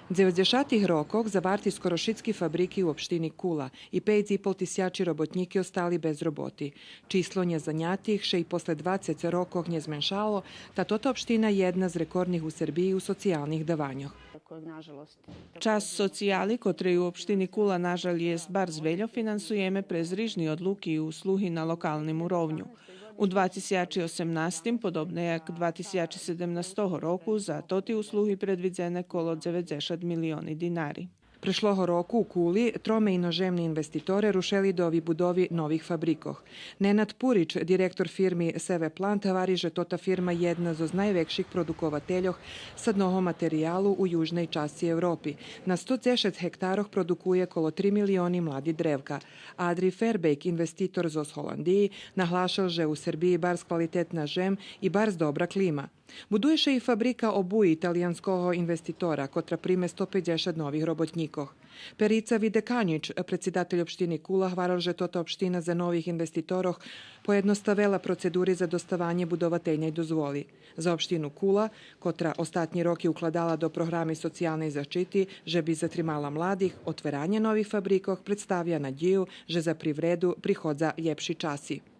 V 90-ih rokoch zavarti skorošitski fabriki u opštini Kula i 5,5 tisiači robotniki ostali bez roboti. Číslo nezanjatih še i posle 20 rokov nie zmenšalo, ta tota opština jedna z rekordnih u Srbiji u socijalnih davanjoh. Čas sociali, kotrej u opštini Kula nažal jest bardzo veľo, finansujeme prez rižni odluki i usluhi na lokalnim urovnju. U 2018, podobne jak 2017 roku, za toti usluhi predvidzene kolo 90 milioni dinari. Prešloho roku u Kuli trome inožemni investitore rušeli do ovi budovi novih fabrikoh. Nenad Purić, direktor firmi Seve Plant, vari že tota firma jedna z najvekših produkovateljoh sadnoho materijalu u južnej časti Evropi. Na 110 hektaroh produkuje kolo 3 milioni mladi drevka. Adri Fairbeck, investitor z Holandiji, nahlašal, že u Srbiji bar kvalitetna žem i bar dobra klima. Buduje še i fabrika obuji italijanskog investitora, kotra prime 150 novih robotnikoh. Perica Videkanjić, predsjedatelj opštini Kula, hvaral, že tota opština za novih investitoroh pojednostavela proceduri za dostavanje budovateljnej dozvoli. Za opštinu Kula, kotra ostatnji roki ukladala do programi socijalnej zaštiti, že bi zatrimala mladih, otveranje novih fabrikoh predstavlja nadiju, že za privredu prihodza ljepši časi.